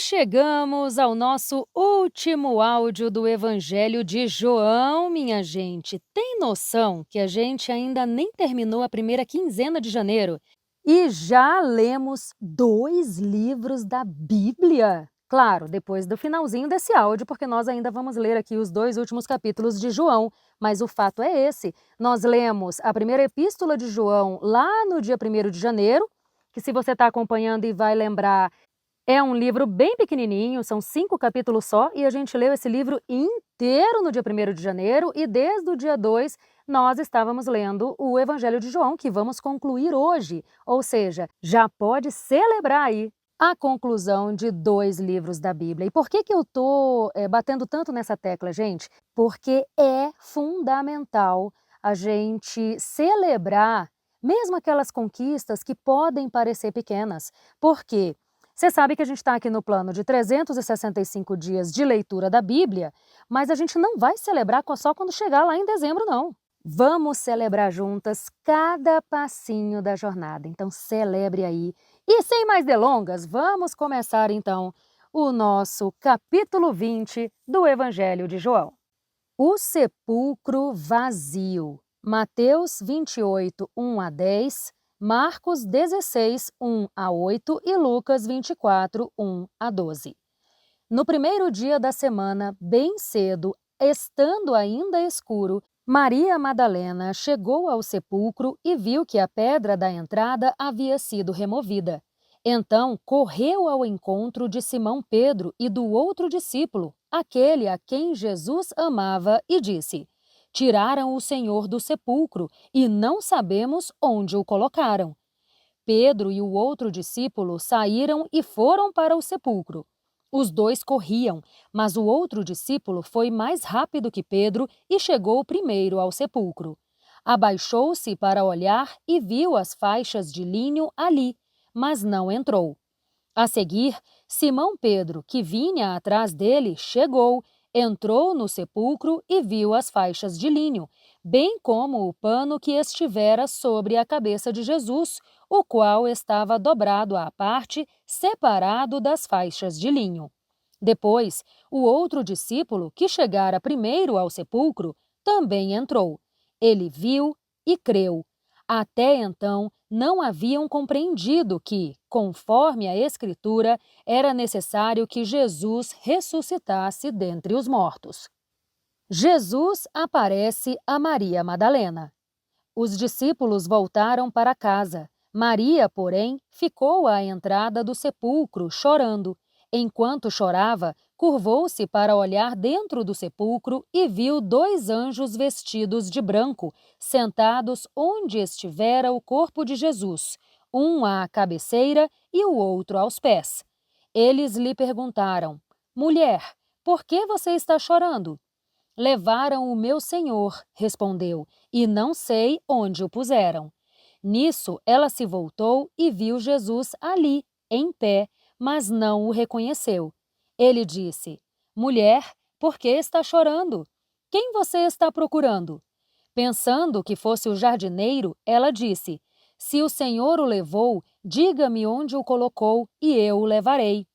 chegamos ao nosso último áudio do Evangelho de João, minha gente. Tem noção que a gente ainda nem terminou a primeira quinzena de janeiro e já lemos 2 livros da Bíblia? Claro, depois do finalzinho desse áudio, porque nós ainda vamos ler aqui os 2 últimos capítulos de João, mas o fato é esse. Nós lemos a primeira epístola de João lá no dia 1º de janeiro, que se você está acompanhando e vai lembrar, é um livro bem pequenininho, são 5 capítulos só, e a gente leu esse livro inteiro no dia 1º de janeiro, e desde o dia 2 nós estávamos lendo o Evangelho de João, que vamos concluir hoje. Ou seja, já pode celebrar aí a conclusão de 2 livros da Bíblia. E por que eu estou batendo tanto nessa tecla, gente? Porque é fundamental a gente celebrar mesmo aquelas conquistas que podem parecer pequenas. Por quê? Você sabe que a gente está aqui no plano de 365 dias de leitura da Bíblia, mas a gente não vai celebrar só quando chegar lá em dezembro, não. Vamos celebrar juntas cada passinho da jornada, então celebre aí. E sem mais delongas, vamos começar então o nosso capítulo 20 do Evangelho de João. O sepulcro vazio. Mateus 28, 1 a 10, Marcos 16, 1 a 8 e Lucas 24, 1 a 12. No primeiro dia da semana, bem cedo, estando ainda escuro, Maria Madalena chegou ao sepulcro e viu que a pedra da entrada havia sido removida. Então correu ao encontro de Simão Pedro e do outro discípulo, aquele a quem Jesus amava, e disse: Tiraram o Senhor do sepulcro e não sabemos onde o colocaram. Pedro e o outro discípulo saíram e foram para o sepulcro. Os 2 corriam, mas o outro discípulo foi mais rápido que Pedro e chegou primeiro ao sepulcro. Abaixou-se para olhar e viu as faixas de linho ali, mas não entrou. A seguir, Simão Pedro, que vinha atrás dele, chegou, entrou no sepulcro e viu as faixas de linho, bem como o pano que estivera sobre a cabeça de Jesus, o qual estava dobrado à parte, separado das faixas de linho. Depois, o outro discípulo, que chegara primeiro ao sepulcro, também entrou. Ele viu e creu. Até então, não haviam compreendido que, conforme a Escritura, era necessário que Jesus ressuscitasse dentre os mortos. Jesus aparece a Maria Madalena. Os discípulos voltaram para casa. Maria, porém, ficou à entrada do sepulcro, chorando. Enquanto chorava, curvou-se para olhar dentro do sepulcro e viu 2 anjos vestidos de branco, sentados onde estivera o corpo de Jesus, um à cabeceira e o outro aos pés. Eles lhe perguntaram: Mulher, por que você está chorando? Levaram o meu Senhor, respondeu, e não sei onde o puseram. Nisso, ela se voltou e viu Jesus ali, em pé, mas não o reconheceu. Ele disse: Mulher, por que está chorando? Quem você está procurando? Pensando que fosse o jardineiro, ela disse: Se o Senhor o levou, diga-me onde o colocou e eu o levarei.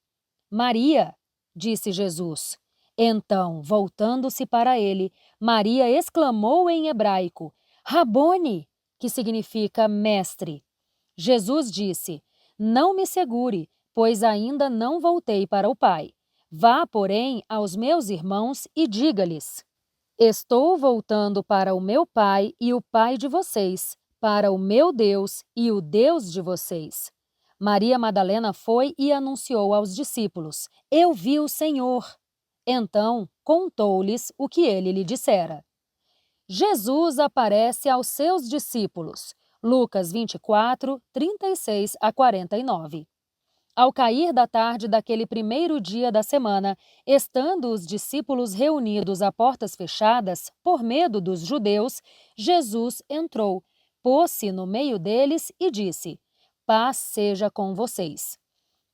Maria, disse Jesus. Então, voltando-se para ele, Maria exclamou em hebraico: Rabone, que significa mestre. Jesus disse: Não me segure, pois ainda não voltei para o Pai. Vá, porém, aos meus irmãos e diga-lhes: Estou voltando para o meu Pai e o Pai de vocês, para o meu Deus e o Deus de vocês. Maria Madalena foi e anunciou aos discípulos: Eu vi o Senhor. Então, contou-lhes o que ele lhe dissera. Jesus aparece aos seus discípulos. Lucas 24, 36 a 49. Ao cair da tarde daquele primeiro dia da semana, estando os discípulos reunidos a portas fechadas, por medo dos judeus, Jesus entrou, pôs-se no meio deles e disse: Paz seja com vocês.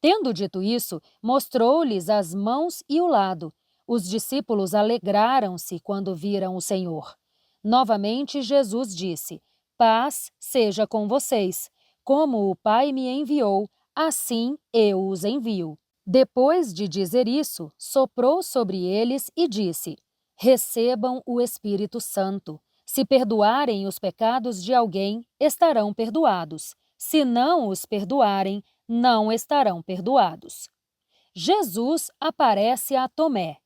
Tendo dito isso, mostrou-lhes as mãos e o lado. Os discípulos alegraram-se quando viram o Senhor. Novamente Jesus disse: Paz seja com vocês. Como o Pai me enviou, assim eu os envio. Depois de dizer isso, soprou sobre eles e disse: Recebam o Espírito Santo. Se perdoarem os pecados de alguém, estarão perdoados. Se não os perdoarem, não estarão perdoados. Jesus aparece a Tomé.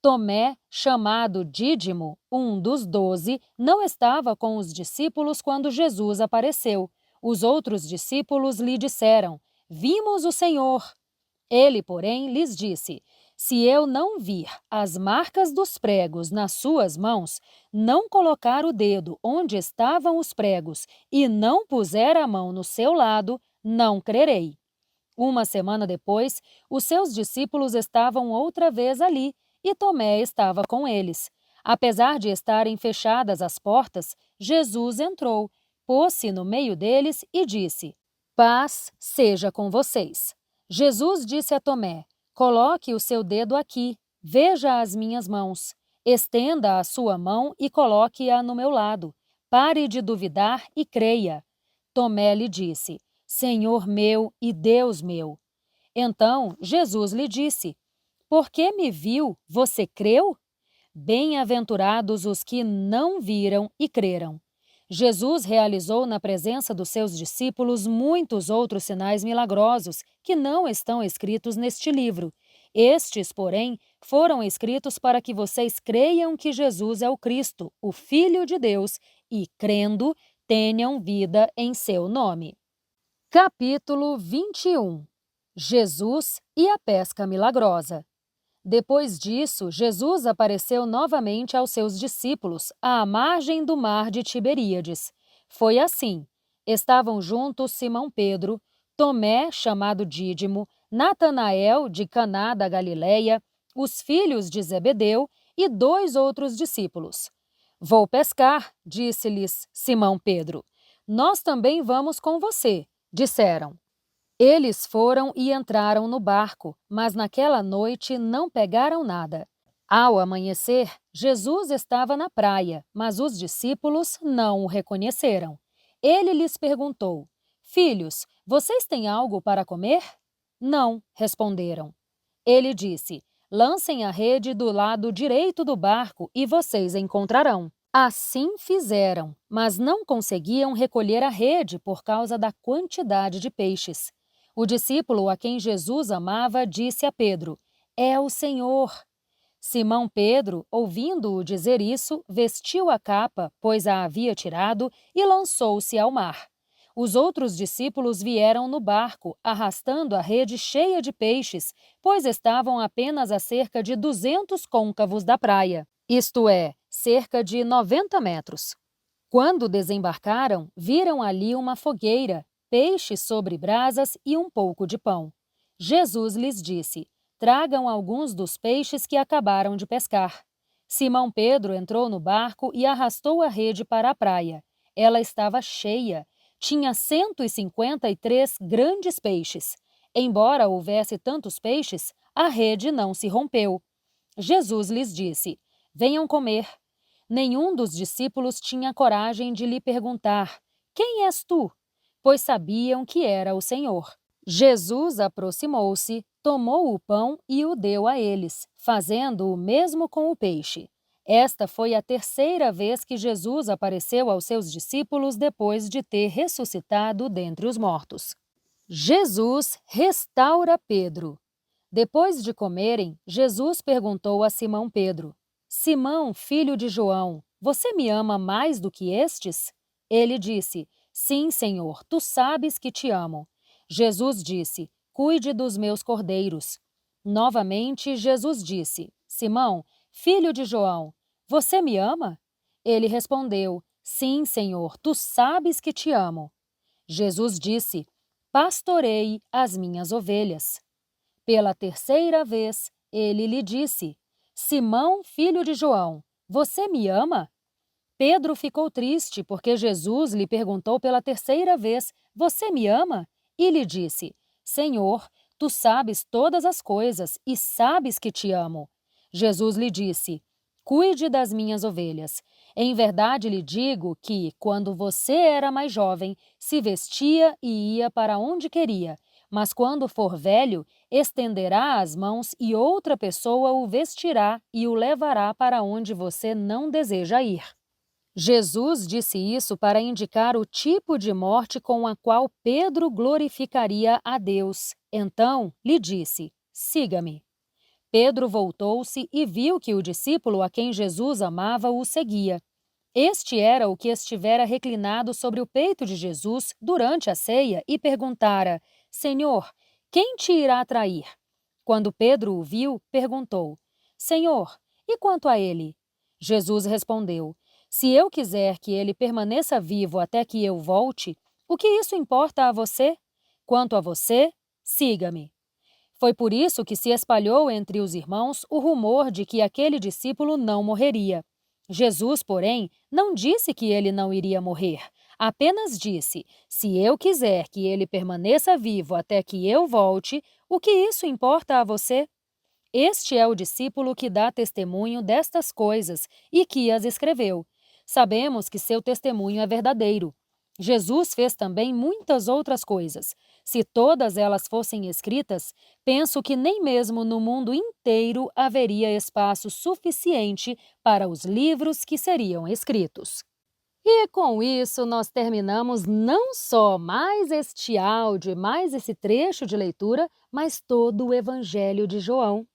Tomé, chamado Dídimo, um dos 12, não estava com os discípulos quando Jesus apareceu. Os outros discípulos lhe disseram: Vimos o Senhor. Ele, porém, lhes disse: Se eu não vir as marcas dos pregos nas suas mãos, não colocar o dedo onde estavam os pregos e não puser a mão no seu lado, não crerei. Uma semana depois, os seus discípulos estavam outra vez ali e Tomé estava com eles. Apesar de estarem fechadas as portas, Jesus entrou, pôs-se no meio deles e disse: Paz seja com vocês. Jesus disse a Tomé: Coloque o seu dedo aqui, veja as minhas mãos. Estenda a sua mão e coloque-a no meu lado. Pare de duvidar e creia. Tomé lhe disse: Senhor meu e Deus meu. Então Jesus lhe disse: Porque me viu, você creu? Bem-aventurados os que não viram e creram. Jesus realizou na presença dos seus discípulos muitos outros sinais milagrosos que não estão escritos neste livro. Estes, porém, foram escritos para que vocês creiam que Jesus é o Cristo, o Filho de Deus, e, crendo, tenham vida em seu nome. Capítulo 21. Jesus e a pesca milagrosa. Depois disso, Jesus apareceu novamente aos seus discípulos à margem do mar de Tiberíades. Foi assim: estavam juntos Simão Pedro, Tomé, chamado Dídimo, Natanael, de Caná da Galileia, os filhos de Zebedeu e 2 outros discípulos. Vou pescar, disse-lhes Simão Pedro. Nós também vamos com você, disseram. Eles foram e entraram no barco, mas naquela noite não pegaram nada. Ao amanhecer, Jesus estava na praia, mas os discípulos não o reconheceram. Ele lhes perguntou: Filhos, vocês têm algo para comer? Não, responderam. Ele disse: Lancem a rede do lado direito do barco e vocês encontrarão. Assim fizeram, mas não conseguiam recolher a rede por causa da quantidade de peixes. O discípulo a quem Jesus amava disse a Pedro: É o Senhor. Simão Pedro, ouvindo-o dizer isso, vestiu a capa, pois a havia tirado, e lançou-se ao mar. Os outros discípulos vieram no barco, arrastando a rede cheia de peixes, pois estavam apenas a cerca de 200 côncavos da praia, isto é, cerca de 90 metros. Quando desembarcaram, viram ali uma fogueira, peixes sobre brasas e um pouco de pão. Jesus lhes disse: Tragam alguns dos peixes que acabaram de pescar. Simão Pedro entrou no barco e arrastou a rede para a praia. Ela estava cheia. Tinha 153 grandes peixes. Embora houvesse tantos peixes, a rede não se rompeu. Jesus lhes disse: Venham comer. Nenhum dos discípulos tinha coragem de lhe perguntar: Quem és tu? Pois sabiam que era o Senhor. Jesus aproximou-se, tomou o pão e o deu a eles, fazendo o mesmo com o peixe. Esta foi a 3ª vez que Jesus apareceu aos seus discípulos depois de ter ressuscitado dentre os mortos. Jesus restaura Pedro. Depois de comerem, Jesus perguntou a Simão Pedro: Simão, filho de João, você me ama mais do que estes? Ele disse: Sim, Senhor, tu sabes que te amo. Jesus disse: Cuide dos meus cordeiros. Novamente, Jesus disse: Simão, filho de João, você me ama? Ele respondeu: Sim, Senhor, tu sabes que te amo. Jesus disse: Pastorei as minhas ovelhas. Pela 3ª vez, ele lhe disse: Simão, filho de João, você me ama? Pedro ficou triste porque Jesus lhe perguntou pela 3ª vez: Você me ama? E lhe disse: Senhor, tu sabes todas as coisas e sabes que te amo. Jesus lhe disse: Cuide das minhas ovelhas. Em verdade lhe digo que, quando você era mais jovem, se vestia e ia para onde queria, mas quando for velho, estenderá as mãos e outra pessoa o vestirá e o levará para onde você não deseja ir. Jesus disse isso para indicar o tipo de morte com a qual Pedro glorificaria a Deus. Então, lhe disse: "Siga-me." Pedro voltou-se e viu que o discípulo a quem Jesus amava o seguia. Este era o que estivera reclinado sobre o peito de Jesus durante a ceia e perguntara: "Senhor, quem te irá trair?" Quando Pedro o viu, perguntou: "Senhor, e quanto a ele?" Jesus respondeu: "Se eu quiser que ele permaneça vivo até que eu volte, o que isso importa a você? Quanto a você, siga-me." Foi por isso que se espalhou entre os irmãos o rumor de que aquele discípulo não morreria. Jesus, porém, não disse que ele não iria morrer. Apenas disse: "Se eu quiser que ele permaneça vivo até que eu volte, o que isso importa a você?" Este é o discípulo que dá testemunho destas coisas e que as escreveu. Sabemos que seu testemunho é verdadeiro. Jesus fez também muitas outras coisas. Se todas elas fossem escritas, penso que nem mesmo no mundo inteiro haveria espaço suficiente para os livros que seriam escritos. E com isso nós terminamos não só mais este áudio, mais esse trecho de leitura, mas todo o Evangelho de João.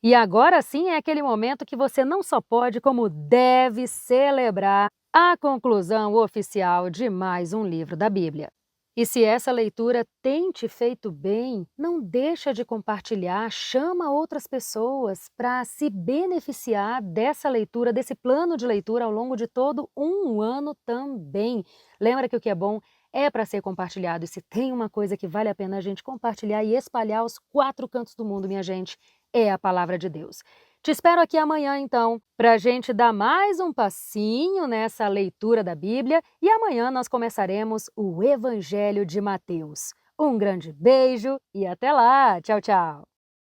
E agora sim é aquele momento que você não só pode, como deve celebrar a conclusão oficial de mais um livro da Bíblia. E se essa leitura tem te feito bem, não deixa de compartilhar, chama outras pessoas para se beneficiar dessa leitura, desse plano de leitura ao longo de todo um ano também. Lembra que o que é bom é para ser compartilhado. E se tem uma coisa que vale a pena a gente compartilhar e espalhar aos 4 cantos do mundo, minha gente, é a palavra de Deus. Te espero aqui amanhã, então, para a gente dar mais um passinho nessa leitura da Bíblia e amanhã nós começaremos o Evangelho de Mateus. Um grande beijo e até lá! Tchau, tchau!